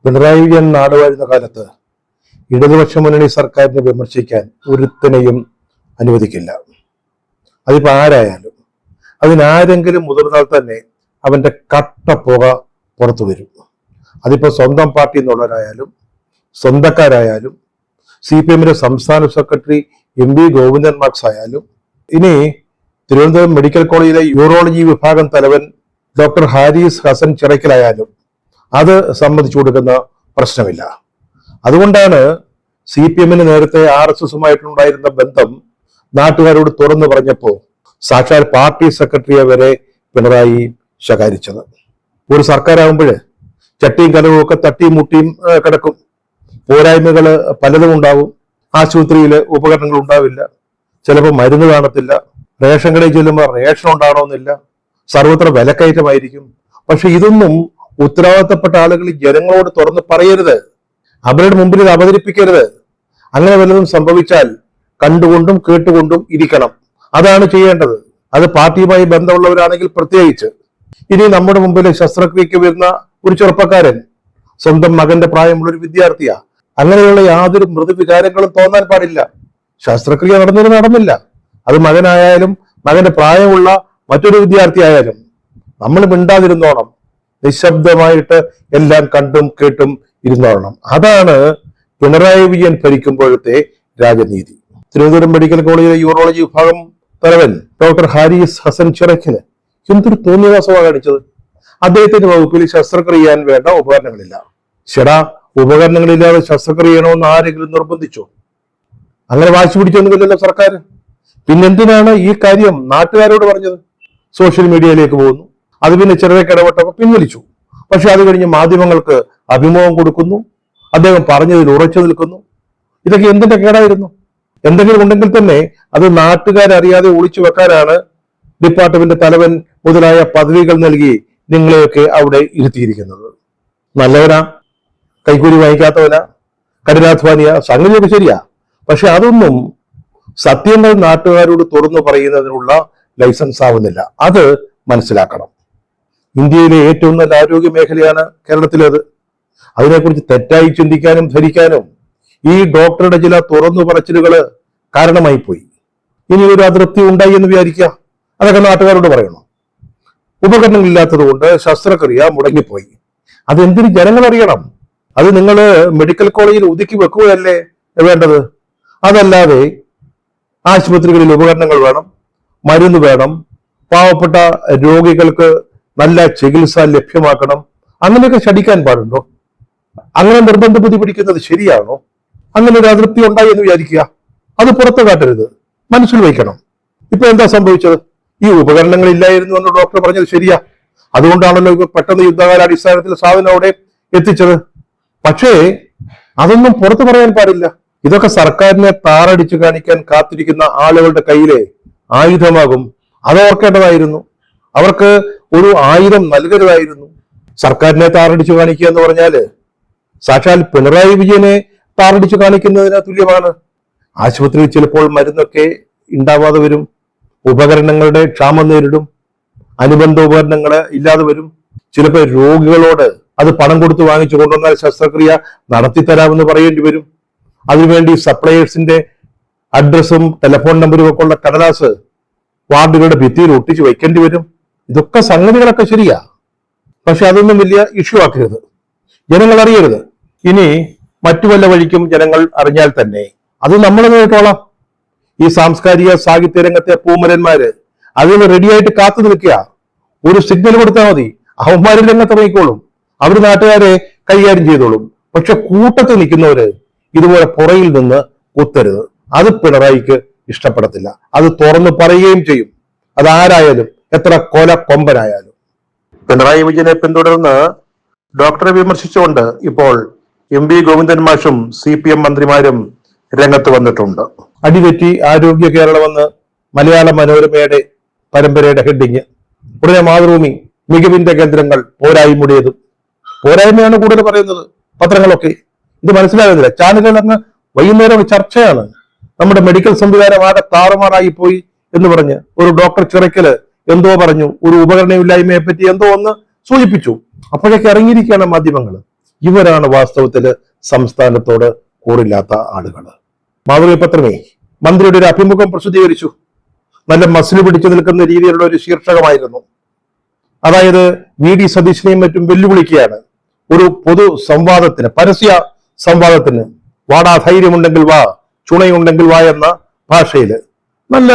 പിണറായി വിജയൻ നാടുവാഴുന്ന കാലത്ത് ഇടതുപക്ഷ മുന്നണി സർക്കാരിനെ വിമർശിക്കാൻ ഒരുത്തനെയും അനുവദിക്കില്ല. അതിപ്പോ ആരായാലും, അതിനാരെങ്കിലും മുതിർന്നാൽ തന്നെ അവന്റെ കട്ട പുക പുറത്തു വരും. അതിപ്പോ സ്വന്തം പാർട്ടി എന്നുള്ളവരായാലും സ്വന്തക്കാരായാലും CPM സംസ്ഥാന സെക്രട്ടറി MV ഗോവിന്ദൻ മാർക്സ് ആയാലും, ഇനി തിരുവനന്തപുരം മെഡിക്കൽ കോളേജിലെ യൂറോളജി വിഭാഗം തലവൻ ഡോക്ടർ ഹാരിസ് ഹസൻ ചിറക്കലായാലും അത് സമ്മതിച്ചു കൊടുക്കുന്ന പ്രശ്നമില്ല. അതുകൊണ്ടാണ് CPM നേരത്തെ RSSുമായിട്ടുണ്ടായിരുന്ന ബന്ധം നാട്ടുകാരോട് തുറന്നു പറഞ്ഞപ്പോ സാക്ഷാൽ പാർട്ടി സെക്രട്ടറിയെ വരെ പിണറായി ശകാരിച്ചത്. ഒരു സർക്കാരാകുമ്പോൾ ചട്ടിയും കലവും ഒക്കെ തട്ടിയും മുട്ടിയും കിടക്കും. പോരായ്മകൾ പലതും ഉണ്ടാവും. ആശുപത്രിയിൽ ഉപകരണങ്ങൾ ഉണ്ടാവില്ല, ചിലപ്പോൾ മരുന്ന് കാണത്തില്ല, റേഷൻ കടയിൽ ചെല്ലുമ്പോൾ റേഷൻ ഉണ്ടാകണമെന്നില്ല, സർവത്ര വിലക്കയറ്റമായിരിക്കും. പക്ഷെ ഇതൊന്നും ഉത്തരവാദിത്തപ്പെട്ട ആളുകൾ ജനങ്ങളോട് തുറന്ന് പറയരുത്, അവരുടെ മുമ്പിൽ ഇത് അവതരിപ്പിക്കരുത്. അങ്ങനെ വല്ലതും സംഭവിച്ചാൽ കണ്ടുകൊണ്ടും കേട്ടുകൊണ്ടും ഇരിക്കണം. അതാണ് ചെയ്യേണ്ടത്. അത് പാർട്ടിയുമായി ബന്ധമുള്ളവരാണെങ്കിൽ പ്രത്യേകിച്ച്. ഇനി നമ്മുടെ മുമ്പിൽ ശസ്ത്രക്രിയക്ക് വരുന്ന ഒരു ചെറുപ്പക്കാരൻ സ്വന്തം മകന്റെ പ്രായമുള്ള ഒരു വിദ്യാർത്ഥിയാ. അങ്ങനെയുള്ള യാതൊരു മൃദുവികാരങ്ങളും തോന്നാൻ പാടില്ല. ശസ്ത്രക്രിയ നടന്നില്ല. അത് മകനായാലും മകന്റെ പ്രായമുള്ള മറ്റൊരു വിദ്യാർത്ഥി ആയാലും നമ്മൾ മിണ്ടാതിരുന്നോണം. നിശബ്ദമായിട്ട് എല്ലാം കണ്ടും കേട്ടും ഇരുന്നോളണം. അതാണ് പിണറായി വിജയൻ ഭരിക്കുമ്പോഴത്തെ രാജനീതി. തിരുവനന്തപുരം മെഡിക്കൽ കോളേജിലെ യൂറോളജി വിഭാഗം തലവൻ ഡോക്ടർ ഹാരിസ് ഹസൻ ചിറക്കിന് എന്തൊരു തോന്നിയവാസമാണ് കാണിച്ചത്. അദ്ദേഹത്തിന്റെ വകുപ്പിൽ ശസ്ത്രക്രിയ ചെയ്യാൻ വേണ്ട ഉപകരണങ്ങളില്ല. ശടാ, ഉപകരണങ്ങളില്ലാതെ ശസ്ത്രക്രിയ ചെയ്യണമെന്ന് ആരെങ്കിലും നിർബന്ധിച്ചോ? അങ്ങനെ വാശി പിടിച്ചൊന്നുമില്ലല്ലോ സർക്കാർ. പിന്നെന്തിനാണ് ഈ കാര്യം നാട്ടുകാരോട് പറഞ്ഞത്? സോഷ്യൽ മീഡിയയിലേക്ക് പോകുന്നു, അത് പിന്നെ ചിലരൊക്കെ ഇടപെട്ടപ്പോൾ പിൻവലിച്ചു. പക്ഷെ അത് കഴിഞ്ഞ് മാധ്യമങ്ങൾക്ക് അഭിമുഖം കൊടുക്കുന്നു, അദ്ദേഹം പറഞ്ഞതിൽ ഉറച്ചു നിൽക്കുന്നു. ഇതൊക്കെ എന്തിന്റെ കേടായിരുന്നു? എന്തെങ്കിലും ഉണ്ടെങ്കിൽ തന്നെ അത് നാട്ടുകാരറിയാതെ ഒളിച്ചു വെക്കാനാണ് ഡിപ്പാർട്ട്മെന്റ് തലവൻ മുതലായ പദവികൾ നൽകി നിങ്ങളെയൊക്കെ അവിടെ ഇരുത്തിയിരിക്കുന്നത്. നല്ലവനാ, കൈക്കൂലി വാങ്ങിക്കാത്തവനാ, കഠിനാധ്വാനിയാ, സംഗതിയൊക്കെ ശരിയാ. പക്ഷെ അതൊന്നും സത്യങ്ങൾ നാട്ടുകാരോട് തുറന്നു പറയുന്നതിനുള്ള ലൈസൻസ് ആവുന്നില്ല. അത് മനസ്സിലാക്കണം. ഇന്ത്യയിലെ ഏറ്റവും നല്ല ആരോഗ്യ മേഖലയാണ് കേരളത്തിലേത്. അതിനെക്കുറിച്ച് തെറ്റായി ചിന്തിക്കാനും ധരിക്കാനും ഈ ഡോക്ടറുടെ ചില തുറന്നു പറച്ചിലുകള് കാരണമായി പോയി. ഇനി ഒരു അതൃപ്തി ഉണ്ടായി എന്ന് വിചാരിക്കുക, അതൊക്കെ നാട്ടുകാരോട് പറയണം. ഉപകരണങ്ങളില്ലാത്തത് കൊണ്ട് ശസ്ത്രക്രിയ മുടങ്ങിപ്പോയി. അതെന്തിന് ജനങ്ങൾ അറിയണം? അത് നിങ്ങൾ മെഡിക്കൽ കോളേജിൽ ഒതുക്കി വെക്കുകയല്ലേ വേണ്ടത്. അതല്ലാതെ ആശുപത്രികളിൽ ഉപകരണങ്ങൾ വേണം, മരുന്ന് വേണം, പാവപ്പെട്ട രോഗികൾക്ക് നല്ല ചികിത്സ ലഭ്യമാക്കണം, അങ്ങനെയൊക്കെ ശഠിക്കാൻ പാടുണ്ടോ? അങ്ങനെ നിർബന്ധ ബുദ്ധി പിടിക്കുന്നത് ശരിയാണോ? അങ്ങനെ ഒരു അതൃപ്തി ഉണ്ടായി എന്ന് വിചാരിക്കുക, അത് പുറത്തു കാട്ടരുത്, മനസ്സിൽ വയ്ക്കണം. ഇപ്പൊ എന്താ സംഭവിച്ചത്? ഈ ഉപകരണങ്ങൾ ഇല്ലായിരുന്നു എന്ന് ഡോക്ടർ പറഞ്ഞത് ശരിയാ. അതുകൊണ്ടാണല്ലോ ഇപ്പൊ പെട്ടെന്ന് യുദ്ധകാലാടിസ്ഥാനത്തിൽ സാധനം അവിടെ എത്തിച്ചത്. പക്ഷേ അതൊന്നും പുറത്തു പറയാൻ പാടില്ല. ഇതൊക്കെ സർക്കാരിനെ താറടിച്ചു കാണിക്കാൻ കാത്തിരിക്കുന്ന ആളുകളുടെ കയ്യിലെ ആയുധമാകും. അത് ഓർക്കേണ്ടതായിരുന്നു. അവർക്ക് ഒരു ആയുധം നൽകരുതായിരുന്നു. സർക്കാരിനെ താറടിച്ചു കാണിക്കുക എന്ന് പറഞ്ഞാല് സാക്ഷാൽ പിണറായി വിജയനെ താറടിച്ചു കാണിക്കുന്നതിന് തുല്യമാണ്. ആശുപത്രിയിൽ ചിലപ്പോൾ മരുന്നൊക്കെ ഉണ്ടാവാതെ വരും, ഉപകരണങ്ങളുടെ ക്ഷാമം നേരിടും, അനുബന്ധ ഉപകരണങ്ങൾ ഇല്ലാതെ വരും. ചിലപ്പോൾ രോഗികളോട് അത് പണം കൊടുത്ത് വാങ്ങിച്ചു കൊണ്ടുവന്നാൽ ശസ്ത്രക്രിയ നടത്തിത്തരാമെന്ന് പറയേണ്ടി വരും. അതിനുവേണ്ടി സപ്ലയേഴ്സിന്റെ അഡ്രസ്സും ടെലിഫോൺ നമ്പറും ഒക്കെ ഉള്ള കടലാസ് വാർഡുകളുടെ ഭിത്തിയിൽ ഒട്ടിച്ച് വയ്ക്കേണ്ടി വരും. ഇതൊക്കെ സംഗതികളൊക്കെ ശരിയാ. പക്ഷെ അതൊന്നും വലിയ ഇഷ്യൂ ആക്കരുത്, ജനങ്ങൾ അറിയരുത്. ഇനി മറ്റു വല്ല വഴിക്കും ജനങ്ങൾ അറിഞ്ഞാൽ തന്നെ അത് നമ്മൾ കേട്ടോളാം. ഈ സാംസ്കാരിക സാഹിത്യ രംഗത്തെ പൂമരന്മാര് അതിന് റെഡിയായിട്ട് കാത്തു നിൽക്കുക. ഒരു സിഗ്നൽ കൊടുത്താൽ മതി, അവന്മാര് രംഗത്ത് ഇറങ്ങിക്കോളും, അവർ നാട്ടുകാരെ കൈകാര്യം ചെയ്തോളും. പക്ഷെ കൂട്ടത്തിൽ നിൽക്കുന്നവര് ഇതുപോലെ പുറയിൽ നിന്ന് കുത്തരുത്. അത് പിണറായിക്ക് ഇഷ്ടപ്പെടത്തില്ല. അത് തുറന്നു പറയുകയും ചെയ്യും, അതാരായാലും, എത്ര കൊല കൊമ്പനായാലും. പിണറായി വിജയനെ പിന്തുടർന്ന് ഡോക്ടറെ വിമർശിച്ചുകൊണ്ട് ഇപ്പോൾ MV ഗോവിന്ദൻ മാഷും CPM മന്ത്രിമാരും രംഗത്ത് വന്നിട്ടുണ്ട്. അടിതെറ്റി ആരോഗ്യ കേരളമെന്ന് മലയാള മനോരമയുടെ പരമ്പരയുടെ ഹെഡിങ്. ഉടനെ മാതൃഭൂമി മികവിന്റെ കേന്ദ്രങ്ങൾ പോരായ്മയുടേതും. പോരായ്മയാണ് കൂടുതൽ പറയുന്നത് പത്രങ്ങളൊക്കെ. ഇത് മനസ്സിലാകുന്നില്ല. ചാനലുകൾ അങ്ങ് വൈകുന്നേരം ചർച്ചയാണ്. നമ്മുടെ മെഡിക്കൽ സംവിധാനം ആകെ താറുമാറായി പോയി എന്ന് പറഞ്ഞ് ഒരു ഡോക്ടർ ചിറക്കല് എന്തോ പറഞ്ഞു, ഒരു ഉപകരണമില്ലായ്മയെ പറ്റി എന്തോ ഒന്ന് സൂചിപ്പിച്ചു. അപ്പോഴേക്ക് ഇറങ്ങിയിരിക്കുകയാണ് മാധ്യമങ്ങൾ. ഇവരാണ് വാസ്തവത്തില് സംസ്ഥാനത്തോട് കൂറില്ലാത്ത ആളുകൾ. മാതൃകപത്രമേ മന്ത്രിയുടെ ഒരു അഭിമുഖം പ്രസിദ്ധീകരിച്ചു. നല്ല മസിൽ പിടിച്ചു നിൽക്കുന്ന രീതിയിലുള്ള ഒരു ശീർഷകമായിരുന്നു. അതായത് VD സതീശനെയും മറ്റും വെല്ലുവിളിക്കുകയാണ് ഒരു പൊതു സംവാദത്തിന്, പരസ്യ സംവാദത്തിന്. വാടാ, ധൈര്യമുണ്ടെങ്കിൽ വാ, ചുണയുണ്ടെങ്കിൽ വാ എന്ന ഭാഷയിൽ നല്ല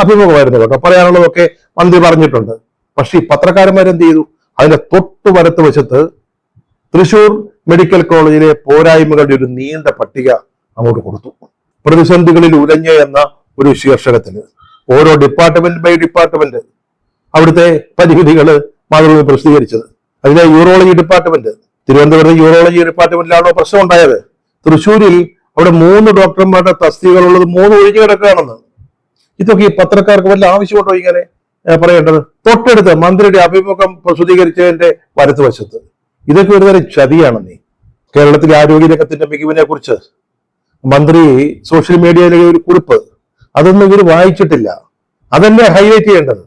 അഭിമുഖമായിരുന്നു കേട്ടോ. പറയാനുള്ളതൊക്കെ മന്ത്രി പറഞ്ഞിട്ടുണ്ട്. പക്ഷെ ഈ പത്രക്കാരന്മാരെന്ത് ചെയ്തു? അതിന്റെ തൊട്ടു വലത്ത് വശത്ത് തൃശൂർ മെഡിക്കൽ കോളേജിലെ പോരായ്മകളുടെ ഒരു നീണ്ട പട്ടിക അങ്ങോട്ട് കൊടുത്തു. പ്രതിസന്ധികളിൽ ഉലഞ്ഞ എന്ന ഒരു ശീർഷകത്തിന് ഓരോ ഡിപ്പാർട്ട്മെന്റ് ബൈ ഡിപ്പാർട്ട്മെന്റ് അവിടുത്തെ പരിമിതികൾ മാതൃഭൂമി പ്രസിദ്ധീകരിച്ചത്. അതിലെ യൂറോളജി ഡിപ്പാർട്ട്മെന്റ്, തിരുവനന്തപുരത്ത് യൂറോളജി ഡിപ്പാർട്ട്മെന്റിലാണോ പ്രശ്നം ഉണ്ടായത്? തൃശ്ശൂരിൽ അവിടെ 3 ഡോക്ടർമാരുടെ തസ്തികകളുള്ളത് 3 ഒഴിഞ്ഞു കിടക്കുകയാണെന്ന്. ഇതൊക്കെ ഈ പത്രക്കാർക്ക് വല്ല ആവശ്യമുണ്ടോ ഇങ്ങനെ പറയേണ്ടത്? തൊട്ടടുത്ത് മന്ത്രിയുടെ അഭിമുഖം പ്രസിദ്ധീകരിച്ചതിന്റെ വലത്തുവശത്ത് ഇതൊക്കെ ഒരുതരം ചതിയാണെന്നേ. കേരളത്തിലെ ആരോഗ്യരംഗത്തിന്റെ മികവിനെ കുറിച്ച് മന്ത്രി സോഷ്യൽ മീഡിയയിലെ ഒരു കുറിപ്പ്, അതൊന്നും ഇവർ വായിച്ചിട്ടില്ല. അതല്ലേ ഹൈലൈറ്റ് ചെയ്യേണ്ടത്.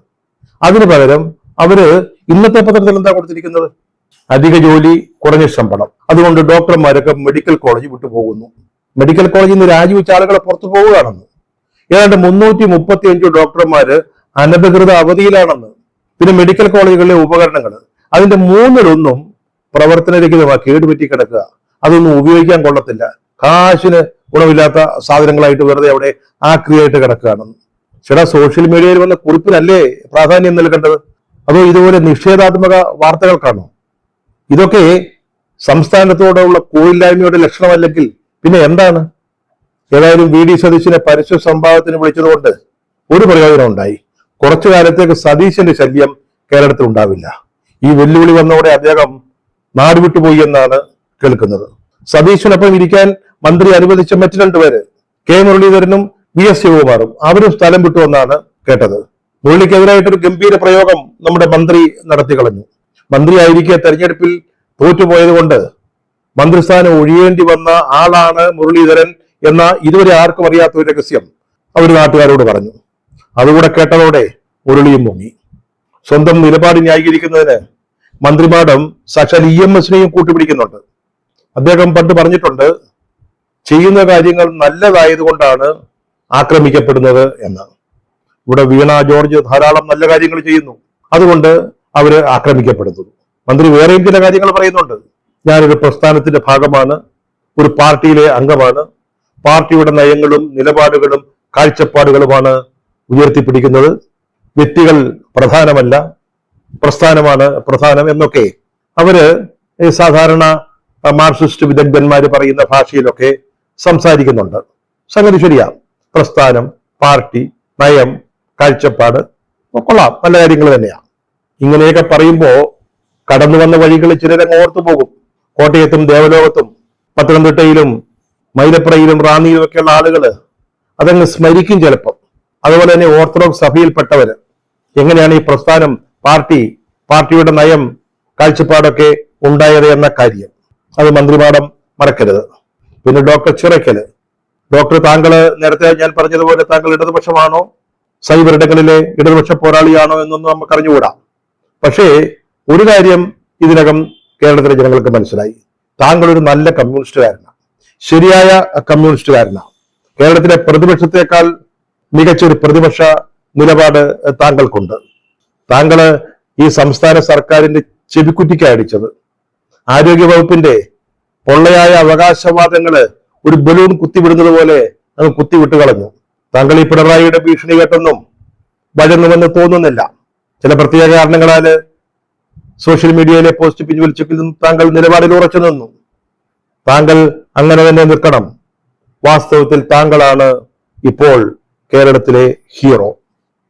അതിനു പകരം അവര് ഇന്നത്തെ പത്രത്തിൽ എന്താ കൊടുത്തിരിക്കുന്നത്? അധിക ജോലി, കുറഞ്ഞ ശമ്പളം, അതുകൊണ്ട് ഡോക്ടർമാരൊക്കെ മെഡിക്കൽ കോളേജ് വിട്ടുപോകുന്നു. മെഡിക്കൽ കോളേജിൽ നിന്ന് രാജിവെച്ച ആളുകളെ പുറത്തു പോവുകയാണെന്ന്. ഏതാണ്ട് 335 ഡോക്ടർമാര് അനധികൃത അവധിയിലാണെന്ന്. പിന്നെ മെഡിക്കൽ കോളേജുകളിലെ ഉപകരണങ്ങൾ, അതിന്റെ 1/3 പ്രവർത്തനരഹിതമായി കേടുപറ്റി കിടക്കുക. അതൊന്നും ഉപയോഗിക്കാൻ കൊള്ളത്തില്ല, കാശിന് ഗുണമില്ലാത്ത സാധനങ്ങളായിട്ട് വെറുതെ അവിടെ ആക്രിയായിട്ട് കിടക്കുകയാണെന്ന്. ചേട്ടാ, സോഷ്യൽ മീഡിയയിൽ വന്ന കുറിപ്പിനല്ലേ പ്രാധാന്യം നൽകേണ്ടത്? അതോ ഇതുപോലെ നിഷേധാത്മക വാർത്തകൾക്കാണോ? ഇതൊക്കെ സംസ്ഥാനത്തോടുള്ള കൂറില്ലായ്മയുടെ ലക്ഷണമല്ലെങ്കിൽ പിന്നെ എന്താണ്? ഏതായാലും VD സതീശനെ പരസ്യ സംവാദത്തിന് വിളിച്ചതുകൊണ്ട് ഒരു പ്രയോജനം ഉണ്ടായി. കുറച്ചു കാലത്തേക്ക് സതീശന്റെ ശല്യം കേരളത്തിൽ ഉണ്ടാവില്ല. ഈ വെല്ലുവിളി വന്നതോടെ അദ്ദേഹം നാടുവിട്ടുപോയി എന്നാണ് കേൾക്കുന്നത്. സതീശനൊപ്പം ഇരിക്കാൻ മന്ത്രി അനുവദിച്ച മറ്റു 2 പേര്, K മുരളീധരനും VS ശിവകുമാറും, അവരും സ്ഥലം വിട്ടുവെന്നാണ് കേട്ടത്. മുരളിക്കെതിരായിട്ടൊരു ഗംഭീര പ്രയോഗം നമ്മുടെ മന്ത്രി നടത്തി കളഞ്ഞു. മന്ത്രിയായിരിക്കെ തെരഞ്ഞെടുപ്പിൽ തോറ്റുപോയത് കൊണ്ട് മന്ത്രിസ്ഥാനം ഒഴിയേണ്ടി വന്ന ആളാണ് മുരളീധരൻ എന്ന ഇതുവരെ ആർക്കും അറിയാത്ത ഒരു രഹസ്യം അവർ നാട്ടുകാരോട് പറഞ്ഞു. അതുകൂടെ കേട്ടതോടെ മുരളിയും മുങ്ങി. സ്വന്തം നിലപാട് ന്യായീകരിക്കുന്നതിന് മന്ത്രിമാടം സാക്ഷാൽ EMSനെയും കൂട്ടുപിടിക്കുന്നുണ്ട്. അദ്ദേഹം പണ്ട് പറഞ്ഞിട്ടുണ്ട്, ചെയ്യുന്ന കാര്യങ്ങൾ നല്ലതായതുകൊണ്ടാണ് ആക്രമിക്കപ്പെടുന്നത് എന്ന്. ഇവിടെ വീണ ജോർജ് ധാരാളം നല്ല കാര്യങ്ങൾ ചെയ്യുന്നു, അതുകൊണ്ട് അവര് ആക്രമിക്കപ്പെടുന്നു. മന്ത്രി വേറെയും ചില കാര്യങ്ങൾ പറയുന്നുണ്ട്. ഞാനൊരു പ്രസ്ഥാനത്തിന്റെ ഭാഗമാണ്, ഒരു പാർട്ടിയിലെ അംഗമാണ്, പാർട്ടിയുടെ നയങ്ങളും നിലപാടുകളും കാഴ്ചപ്പാടുകളുമാണ് ഉയർത്തിപ്പിടിക്കുന്നത്, വ്യക്തികൾ പ്രധാനമല്ല, പ്രസ്ഥാനമാണ് പ്രധാനം എന്നൊക്കെ അവര് സാധാരണ മാർക്സിസ്റ്റ് വിദഗ്ധന്മാര് പറയുന്ന ഭാഷയിലൊക്കെ സംസാരിക്കുന്നുണ്ട്. സംഗതി ശരിയാ. പ്രസ്ഥാനം, പാർട്ടി, നയം, കാഴ്ചപ്പാട് കൊള്ളാം, നല്ല കാര്യങ്ങൾ തന്നെയാണ്. ഇങ്ങനെയൊക്കെ പറയുമ്പോ കടന്നു വന്ന വഴികളിൽ ചിലരങ്ങ് ഓർത്തു പോകും. കോട്ടയത്തും ദേവലോകത്തും പത്തനംതിട്ടയിലും മൈലപ്പുറയിലും റാന്നിയിലും ഒക്കെയുള്ള ആളുകള് അതങ്ങ് സ്മരിക്കും ചിലപ്പം. അതുപോലെ തന്നെ ഓർത്തഡോക്സ് സഭയിൽപ്പെട്ടവര് എങ്ങനെയാണ് ഈ പ്രസ്ഥാനം, പാർട്ടിയുടെ നയം, കാഴ്ചപ്പാടൊക്കെ ഉണ്ടായത് എന്ന കാര്യം അത് മന്ത്രിമാടം മറക്കരുത്. പിന്നെ ഡോക്ടർ ചിറക്കല്, ഡോക്ടർ, താങ്കള് നേരത്തെ ഞാൻ പറഞ്ഞതുപോലെ താങ്കൾ ഇടതുപക്ഷമാണോ, സൈബർ ഇടങ്ങളിലെ ഇടതുപക്ഷ പോരാളിയാണോ എന്നൊന്നും നമുക്ക് അറിഞ്ഞുകൂടാ. പക്ഷേ ഒരു കാര്യം ഇതിനകം കേരളത്തിലെ ജനങ്ങൾക്ക് മനസ്സിലായി, താങ്കൾ ഒരു നല്ല കമ്മ്യൂണിസ്റ്റുകാരനാണ്, ശരിയായ കമ്മ്യൂണിസ്റ്റുകാരനാണ്. കേരളത്തിലെ പ്രതിപക്ഷത്തെക്കാൾ മികച്ചൊരു പ്രതിപക്ഷ നിലപാട് താങ്കൾക്കുണ്ട്. താങ്കള് ഈ സംസ്ഥാന സർക്കാരിന്റെ ചെവിക്കുറ്റിക്ക് അടിച്ചത്, ആരോഗ്യ വകുപ്പിന്റെ പൊള്ളയായ അവകാശവാദങ്ങള് ഒരു ബലൂൺ കുത്തിവിടുന്നത് പോലെ അത് കുത്തിവിട്ട് കളഞ്ഞു. താങ്കൾ ഈ പിണറായിയുടെ ഭീഷണി കേട്ടൊന്നും വഴങ്ങുമെന്ന് തോന്നുന്നില്ല. ചില പ്രത്യേക കാരണങ്ങളാല് സോഷ്യൽ മീഡിയയിലെ പോസ്റ്റ് പിൻവലിച്ചെങ്കിലും താങ്കൾ നിലപാടിൽ ഉറച്ചു നിന്നു. താങ്കൾ അങ്ങനെ തന്നെ നിൽക്കണം. വാസ്തവത്തിൽ താങ്കളാണ് ഇപ്പോൾ കേരളത്തിലെ ഹീറോ.